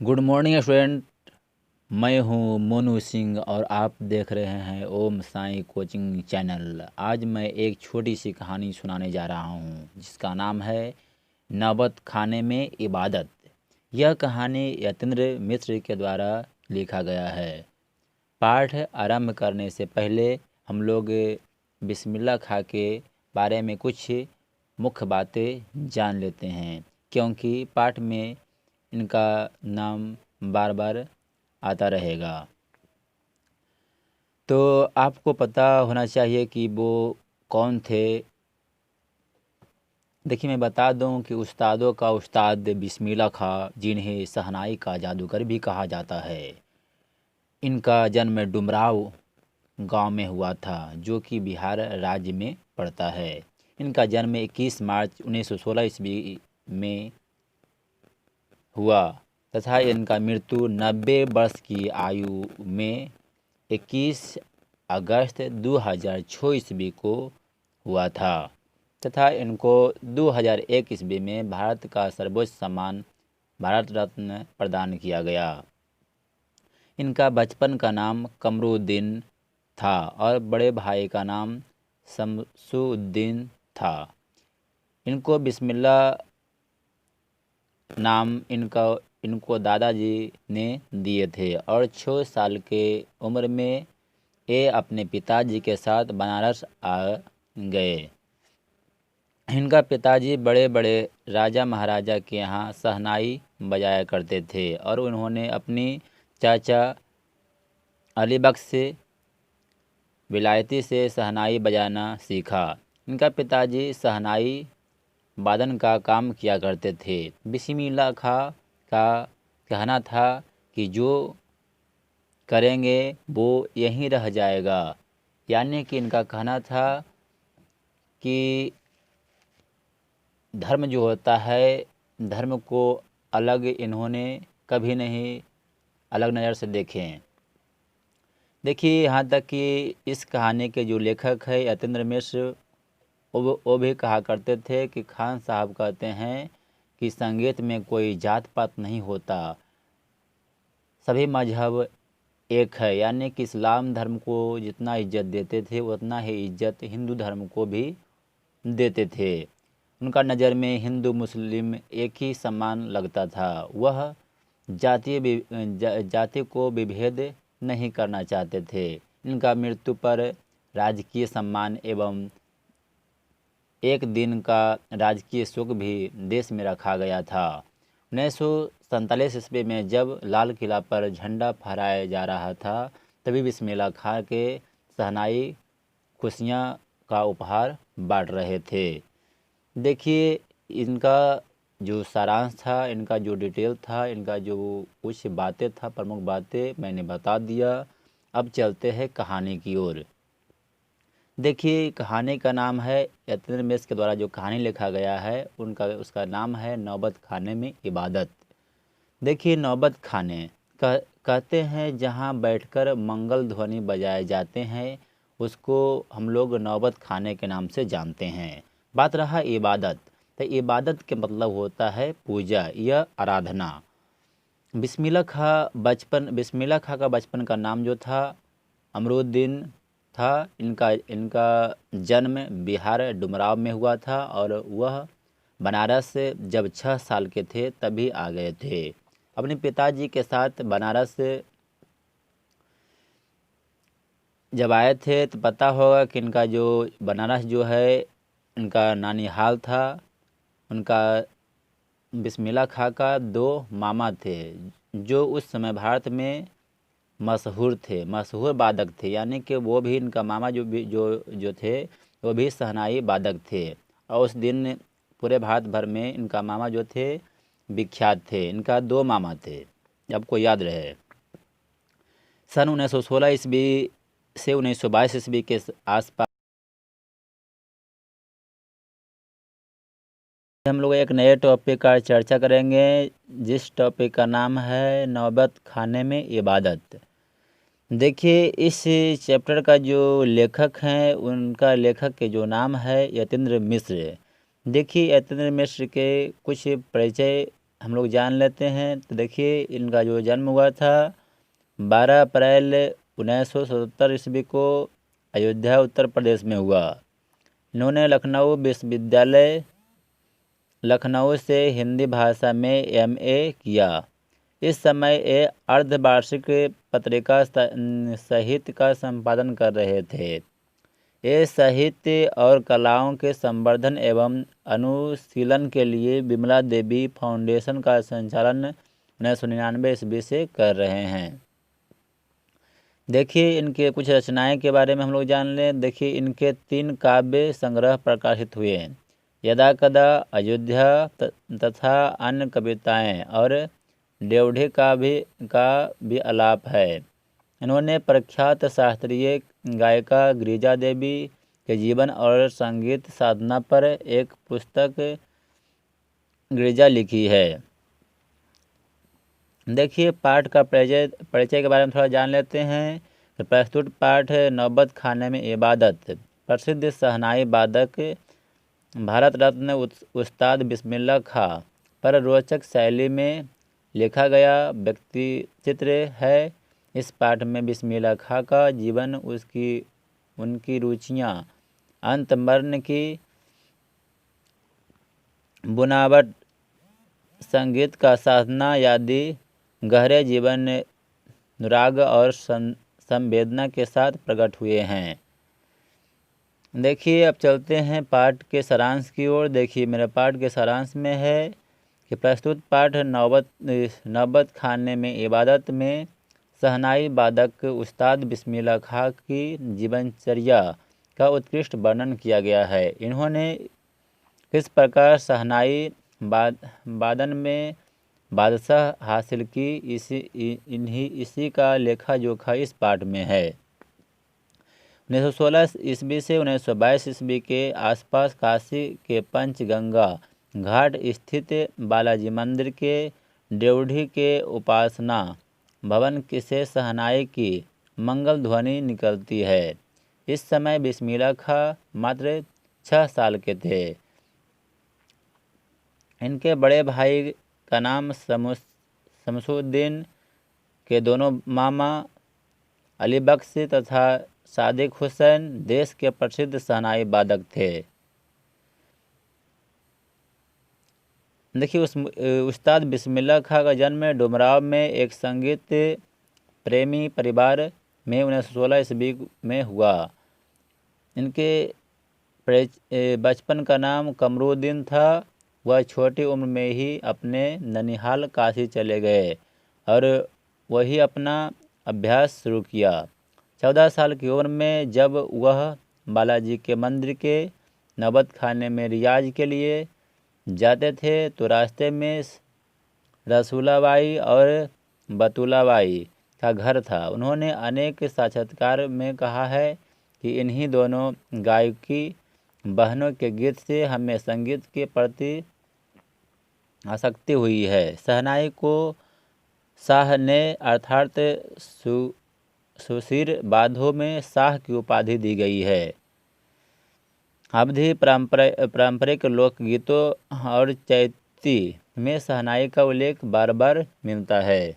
Good morning student. मैं हूं मोनू सिंह और आप देख रहे हैं ओम साई कोचिंग चैनल। आज मैं एक छोटी सी कहानी सुनाने जा रहा हूं जिसका नाम है नौबत खाने में इबादत। यह कहानी यतेंद्र मिश्र के द्वारा लिखा गया है। पाठ आरंभ करने से पहले हम लोग बिस्मिल्लाह खा के बारे में कुछ मुख्य बातें जान लेते हैं, क्योंकि पाठ में इनका नाम बार बार आता रहेगा। तो आपको पता होना चाहिए कि वो कौन थे। देखिए, मैं बता दूं कि उस्तादों का उस्ताद बिस्मिल्लाह खां, जिन्हें शहनाई का जादूगर भी कहा जाता है। इनका जन्म डुमराव गांव में हुआ था, जो कि बिहार राज्य में पड़ता है। इनका जन्म 21 मार्च 1916 ईस्वी में हुआ तथा इनका मृत्यु 90 वर्ष की आयु में 21 अगस्त 2006 ईस्वी को हुआ था तथा इनको 2001 ईस्वी में भारत का सर्वोच्च सम्मान भारत रत्न प्रदान किया गया। इनका बचपन का नाम कमरुद्दीन था और बड़े भाई का नाम शमसुद्दीन था। इनको बिस्मिल्लाह नाम इनको दादाजी ने दिए थे और 6 साल के उम्र में ये अपने पिताजी के साथ बनारस आ गए। इनका पिताजी बड़े बड़े राजा महाराजा के यहाँ शहनाई बजाया करते थे और उन्होंने अपनी चाचा अली बख्श से विलायती से शहनाई बजाना सीखा। इनका पिताजी शहनाई वादन का काम किया करते थे। बिस्मिल्लाह खां का कहना था कि जो करेंगे वो यहीं रह जाएगा, यानी कि इनका कहना था कि धर्म जो होता है, धर्म को अलग इन्होंने कभी नहीं अलग नज़र से देखें। देखिए, यहाँ तक कि इस कहानी के जो लेखक है यतेंद्र मिश्र, वो भी कहा करते थे कि खान साहब कहते हैं कि संगीत में कोई जात पात नहीं होता, सभी मजहब एक है। यानी कि इस्लाम धर्म को जितना इज्जत देते थे उतना ही इज्जत हिंदू धर्म को भी देते थे। उनका नज़र में हिंदू मुस्लिम एक ही समान लगता था। वह जाति को विभेद नहीं करना चाहते थे। इनका मृत्यु पर राजकीय सम्मान एवं एक दिन का राजकीय शोक भी देश में रखा गया था। 1947 ईस्वी में जब लाल किला पर झंडा फहराया जा रहा था, तभी बिस्मिल्लाह खां के शहनाई खुशियाँ का उपहार बांट रहे थे। देखिए, इनका जो सारांश था, इनका जो डिटेल था, इनका जो कुछ बातें था, प्रमुख बातें मैंने बता दिया। अब चलते हैं कहानी की ओर। देखिए, कहानी का नाम है यतेंद्र मिश्र के द्वारा जो कहानी लिखा गया है उसका नाम है नौबत खाने में इबादत। देखिए, नौबत खाने कहते हैं जहाँ बैठकर मंगल ध्वनि बजाए जाते हैं, उसको हम लोग नौबत खाने के नाम से जानते हैं। बात रहा इबादत, तो इबादत के मतलब होता है पूजा या आराधना। बिस्मिल्लाह खां का बचपन का नाम जो था अमरुद्दीन था। इनका जन्म बिहार डुमराव में हुआ था और वह बनारस से जब 6 साल के थे तभी आ गए थे। अपने पिताजी के साथ बनारस जब आए थे तो पता होगा कि इनका जो बनारस जो है इनका नानीहाल था। उनका बिस्मिल्लाह खां का 2 मामा थे जो उस समय भारत में मशहूर वादक थे। यानी कि वो भी इनका मामा जो थे वो भी शहनाई वादक थे और उस दिन पूरे भारत भर में इनका मामा जो थे विख्यात थे। इनका 2 मामा थे, आपको याद रहे। सन 1916 ईस्वी से 1922 ईस्वी के आसपास हम लोग एक नए टॉपिक का चर्चा करेंगे, जिस टॉपिक का नाम है नौबत खाने में इबादत। देखिए, इस चैप्टर का जो लेखक हैं उनका लेखक के जो नाम है यतेंद्र मिश्र। देखिए, यतेंद्र मिश्र के कुछ परिचय हम लोग जान लेते हैं। तो देखिए इनका जो जन्म हुआ था 12 अप्रैल 1977 ईस्वी को अयोध्या उत्तर प्रदेश में हुआ। इन्होंने लखनऊ विश्वविद्यालय लखनऊ से हिंदी भाषा में एमए किया। इस समय ये अर्धवार्षिक पत्रिका साहित्य का संपादन कर रहे थे। ये साहित्य और कलाओं के संवर्धन एवं अनुशीलन के लिए विमला देवी फाउंडेशन का संचालन 1999 ईस्वी से कर रहे हैं। देखिए इनके कुछ रचनाएं के बारे में हम लोग जान लें। देखिए इनके 3 काव्य संग्रह प्रकाशित हुए हैं, यदा कदा, अयोध्या तथा अन्य कविताएं, और ड्योढ़ी का भी आलाप है। इन्होंने प्रख्यात शास्त्रीय गायिका गिरिजा देवी के जीवन और संगीत साधना पर एक पुस्तक गिरिजा लिखी है। देखिए पाठ का परिचय के बारे में थोड़ा जान लेते हैं। तो प्रस्तुत पाठ नौबत खाने में इबादत प्रसिद्ध शहनाई वादक भारत रत्न उस्ताद बिस्मिल्लाह खां पर रोचक शैली में लिखा गया व्यक्ति चित्र है। इस पाठ में बिस्मिल्लाह खां का जीवन, उनकी रुचियाँ, अंतमरण की बुनावट, संगीत का साधना आदि गहरे जीवन, अनुराग और संवेदना के साथ प्रकट हुए हैं। देखिए अब चलते हैं पाठ के सारांश की ओर। देखिए मेरे पाठ के सारांश में है कि प्रस्तुत पाठ नौबत खाने में इबादत में शहनाई वादक उस्ताद बिस्मिल्लाह खां की जीवनचर्या का उत्कृष्ट वर्णन किया गया है। इन्होंने किस प्रकार शहनाई वादन में बादशाह हासिल की, इसी का लेखा जोखा इस पाठ में है। 1916 ईस्वी से 1922 ईस्वी के आसपास काशी के पंचगंगा घाट स्थित बालाजी मंदिर के ड्योढ़ी के उपासना भवन से शहनाई की मंगल ध्वनि निकलती है। इस समय बिस्मिल्लाह खां मात्र 6 साल के थे। इनके बड़े भाई का नाम शमसुद्दीन के दोनों मामा अली बख्श तथा सादिक हुसैन देश के प्रसिद्ध शहनाई वादक थे। देखिए उस्ताद बिस्मिल्लाह खां का जन्म डुमराव में एक संगीत प्रेमी परिवार में 1916 ईस्वी में हुआ। इनके बचपन का नाम कमरुद्दीन था। वह छोटी उम्र में ही अपने ननिहाल काशी चले गए और वही अपना अभ्यास शुरू किया। 14 साल की उम्र में जब वह बालाजी के मंदिर के नौबत खाने में रियाज के लिए जाते थे तो रास्ते में रसूलाबाई और बतूलाबाई का घर था। उन्होंने अनेक साक्षात्कार में कहा है कि इन्हीं दोनों गायकी बहनों के गीत से हमें संगीत के प्रति आसक्ति हुई है। शहनाई को शाह ने अर्थात सुशीर बाधों में शाह की उपाधि दी गई है। अवधी पारंपरिक लोकगीतों और चैती में शहनाई का उल्लेख बार बार मिलता है।